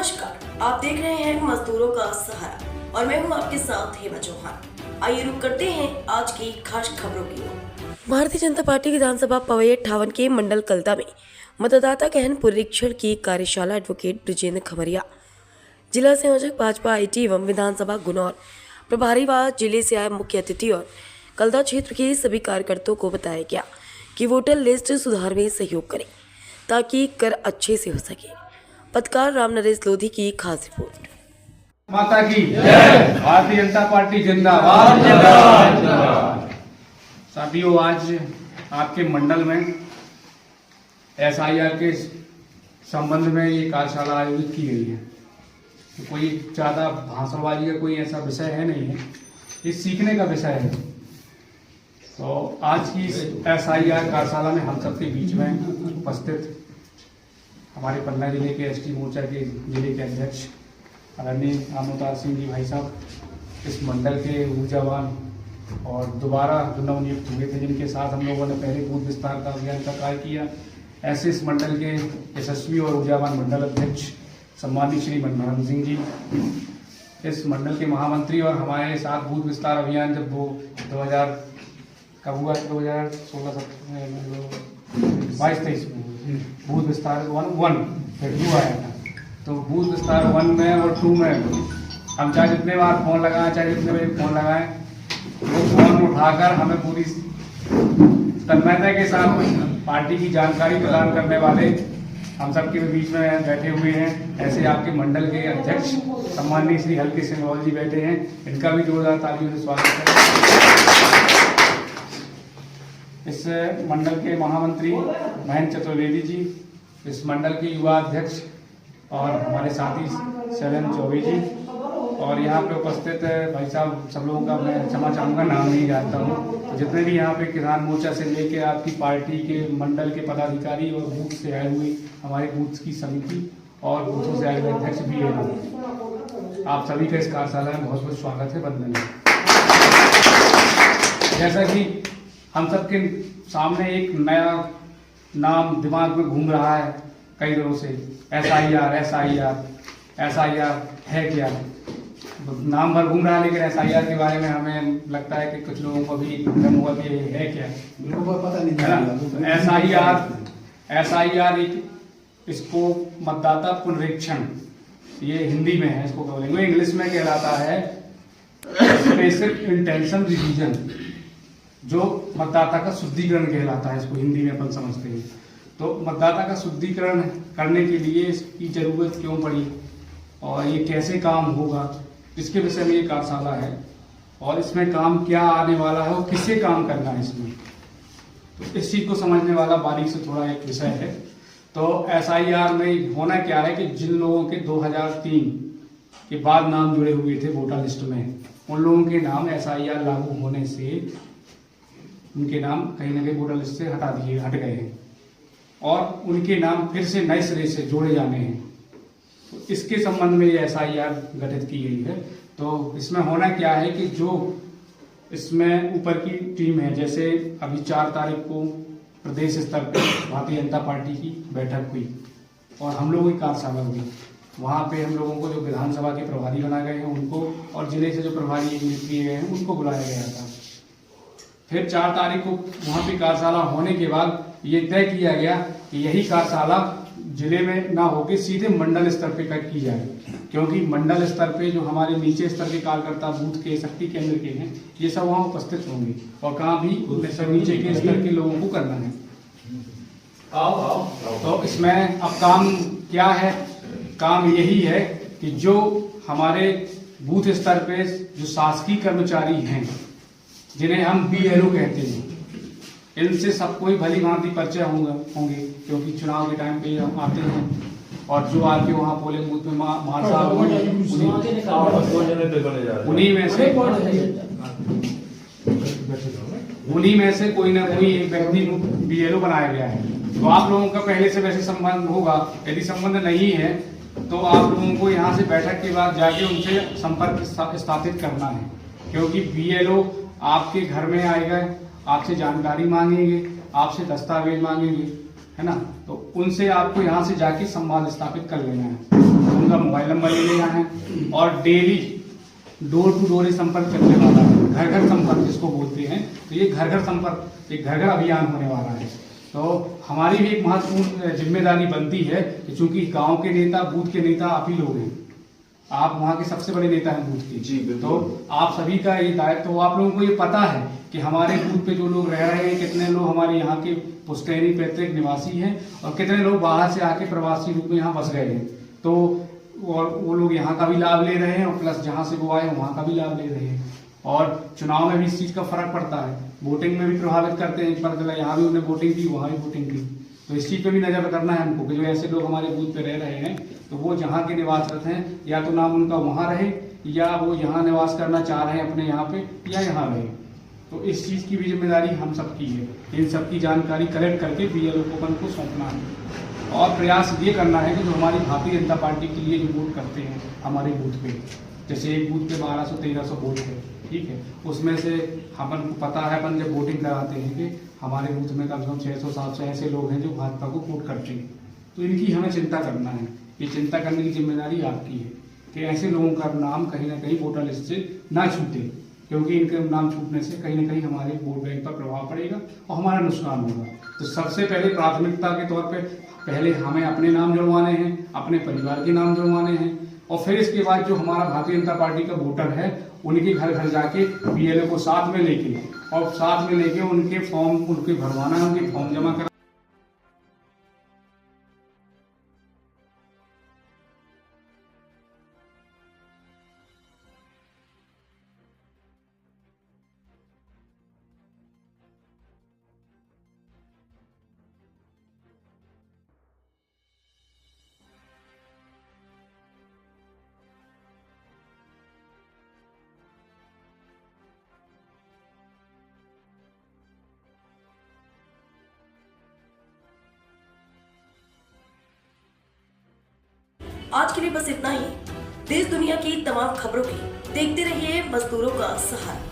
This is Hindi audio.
नमस्कार, आप देख रहे हैं मजदूरों का सहारा और मैं हूं आपके साथ हेमा चौहान। आइए रुक करते हैं आज की खास खबरों की ओर। भारतीय जनता पार्टी विधानसभा पवैया 58 के मंडल कलता में मतदाता गहन पुनरीक्षण की कार्यशाला एडवोकेट ब्रिजेंद्र खमरिया, जिला संयोजक भाजपा IT एवं विधानसभा गुनौर प्रभारी व जिले से आए मुख्य अतिथि और कलता क्षेत्र के सभी कार्यकर्ताओं को बताया गया कि वोटर लिस्ट सुधार में सहयोग करें ताकि कर अच्छे से हो सके। पत्रकार राम नरेश लोधी की खास रिपोर्ट। माता की जय। भारतीय जनता पार्टी जिंदाबाद जिंदाबाद। साथियों, आज आपके मंडल में SIR के संबंध में ये कार्यशाला आयोजित की गई है। तो कोई ज़्यादा भाषणबाजी का कोई ऐसा विषय है नहीं है, ये सीखने का विषय है। तो आज की SIR कार्यशाला में हम सबके बीच में उपस्थित हमारे पन्ना जिले के ST मोर्चा के जिले के अध्यक्ष आदरणीय रामोतार सिंह जी भाई साहब, इस मंडल के ऊर्जावान और दोबारा जो नवनियुक्त हुए थे, जिनके साथ हम लोगों ने पहले बूथ विस्तार का अभियान का कार्य किया, ऐसे इस मंडल के यशस्वी और ऊर्जावान मंडल अध्यक्ष सम्मानित श्री मनमोहन सिंह जी, इस मंडल के महामंत्री और हमारे साथ बूथ विस्तार अभियान जब वो 2000 कब हुआ, 2016-22-23 में बूथ विस्तार 1 फेब्रुआरी आया था। तो बूथ विस्तार 1 में और 2 में हम चाहे जितने बार फोन लगाएं, चाहे जितने बजे फोन लगाएं, वो फोन उठाकर हमें पूरी तन्मयता के साथ पार्टी की जानकारी प्रदान करने वाले हम सबके बीच में बैठे हुए हैं। ऐसे आपके मंडल के अध्यक्ष सम्माननीय श्री हल्के सिंह जी बैठे हैं, इनका भी जोरदार तालियों से स्वागत है। इस मंडल के महामंत्री महेंद्र चतुर्वेदी जी, इस मंडल के युवा अध्यक्ष और हमारे साथी शैलेंद्र चौबे जी, और यहाँ पे उपस्थित भाई साहब सब लोगों का मैं क्षमा चाहूँगा, नाम नहीं जानता हूँ। तो जितने भी यहाँ पे किसान मोर्चा से लेके आपकी पार्टी के मंडल के पदाधिकारी और बूथ से आए हुए हमारे बूथ की समिति और बूथों से आए हुए अध्यक्ष भी हैं, आप सभी का इस कार्यशाला में बहुत बहुत स्वागत है, वंदन है। जैसा कि हम सबके सामने एक नया नाम दिमाग में घूम रहा है कई दिनों से, SIR है क्या? नाम भर घूम रहा है, लेकिन SIR के बारे में हमें लगता है कि कुछ लोगों को भी भ्रम हुआ कि है क्या, पता नहीं है। SIR इसको मतदाता पुनरीक्षण, ये हिंदी में है, इसको बोलेंगे, इंग्लिश में कहलाता है स्पेसिफिक इंटेंशन रिवीजन, जो मतदाता का शुद्धिकरण कहलाता है, इसको हिंदी में अपन समझते हैं। तो मतदाता का शुद्धिकरण करने के लिए इसकी जरूरत क्यों पड़ी और ये कैसे काम होगा, इसके विषय में ये कार्यशाला है। और इसमें काम क्या आने वाला है और किससे काम करना है इसमें, तो इस चीज को समझने वाला बारीक से थोड़ा एक विषय है। तो SIR में होना क्या है कि जिन लोगों के 2003 के बाद नाम जुड़े हुए थे वोटर लिस्ट में, उन लोगों के नाम SIR लागू होने से उनके नाम कहीं ना कहीं वोटर लिस्ट से हट गए हैं और उनके नाम फिर से नए सिरे से जोड़े जाने हैं। तो इसके संबंध में ये SIR गठित की गई है। तो इसमें होना क्या है कि जो इसमें ऊपर की टीम है, जैसे अभी 4 तारीख को प्रदेश स्तर पर भारतीय जनता पार्टी की बैठक हुई और हम लोगों की कार्यशाला हुई, वहाँ पे हम लोगों को जो विधानसभा के प्रभारी बनाए गए हैं उनको और जिले से जो प्रभारी नियुक्त किए गए हैं उनको बुलाया गया था। फिर 4 तारीख को वहाँ पे कार्यशाला होने के बाद ये तय किया गया कि यही कार्यशाला जिले में ना होकर सीधे मंडल स्तर पे की जाए, क्योंकि मंडल स्तर पे जो हमारे नीचे स्तर के कार्यकर्ता बूथ के शक्ति केंद्र के हैं, ये सब वहाँ उपस्थित होंगे और काम भी नीचे के स्तर के लोगों को करना है। तो इसमें अब काम क्या है? काम यही है कि जो हमारे बूथ स्तर पे जो शासकीय कर्मचारी हैं, जिन्हें हम BLO कहते हैं, इनसे सबको ही भली भांति परिचय होंगे, क्योंकि चुनाव के टाइम पे हम आते हैं और जो आके वहाँ पोलिंग बूथ में मार साहब उन्हीं में से कोई ना कोई एक व्यक्ति BLO बनाया गया है। तो आप लोगों का पहले से वैसे संबंध होगा, यदि संबंध नहीं है तो आप लोगों को यहाँ से बैठक के बाद जाके उनसे संपर्क स्थापित करना है, क्योंकि BLO आपके घर में आएगा, आपसे जानकारी मांगेंगे, आपसे दस्तावेज मांगेंगे, है ना। तो उनसे आपको यहाँ से जाके संवाद स्थापित कर लेना है, उनका मोबाइल कलम बने हुए हैं और डेली डोर टू डोर संपर्क चलने वाला है, घर घर संपर्क जिसको बोलते हैं। तो ये घर घर संपर्क, एक घर घर अभियान होने वाला है। तो हमारी भी एक महत्वपूर्ण जिम्मेदारी बनती है कि चूंकि गांव के नेता, बूथ के नेता आप ही लोग हैं, आप वहाँ के सबसे बड़े नेता हैं बूथ के जी, तो आप सभी का ये दायित्व, तो आप लोगों को ये पता है कि हमारे बूथ पे जो लोग रह रहे हैं, कितने लोग हमारे यहाँ के पुश्तैनी पैतृक निवासी हैं और कितने लोग बाहर से आके प्रवासी रूप में यहाँ बस गए हैं। तो और वो लोग यहाँ का भी लाभ ले रहे हैं और प्लस जहाँ से वो आए वहाँ का भी लाभ ले रहे हैं। और चुनाव में भी इस चीज़ का फर्क पड़ता है, वोटिंग में भी प्रभावित करते हैं। पता चला यहाँ भी उन्हें वोटिंग की, वहाँ भी वोटिंग की, तो इस चीज़ पे भी नज़र करना है हमको कि जो ऐसे लोग हमारे बूथ पे रह रहे हैं तो वो जहाँ के निवासरत हैं, या तो नाम उनका वहाँ रहे या वो यहाँ निवास करना चाह रहे हैं अपने यहाँ पे, या यहाँ रहे। तो इस चीज़ की भी जिम्मेदारी हम सबकी है, इन सबकी जानकारी कलेक्ट करके BLO को सौंपना है और प्रयास ये करना है कि जो हमारी भारतीय जनता पार्टी के लिए जो वोट करते हैं हमारे बूथ पे, जैसे एक बूथ पे 1200-1300 वोट है, ठीक है, उसमें से अपन को पता है, अपन जब वोटिंग कराते हैं कि हमारे बूथ में कम से कम 600-700 ऐसे लोग हैं जो भाजपा को वोट करते हैं। तो इनकी हमें चिंता करना है, ये चिंता करने की जिम्मेदारी आपकी है कि ऐसे लोगों का नाम कहीं ना कहीं वोटर लिस्ट से ना छूटे, क्योंकि इनके नाम छूटने से कहीं ना कहीं हमारे वोट बैंक पर प्रभाव पड़ेगा और हमारा नुकसान होगा। तो सबसे पहले प्राथमिकता के तौर पे पहले हमें अपने नाम जुड़वाने हैं, अपने परिवार के नाम जुड़वाने हैं और फिर इसके बाद जो हमारा भारतीय जनता पार्टी का वोटर है उनके घर घर जाके BLO को साथ में लेके उनके फॉर्म उनके भरवाना है, उनके फॉर्म जमा कर। आज के लिए बस इतना ही। देश दुनिया की तमाम खबरों की देखते रहिए मजदूरों का सहारा।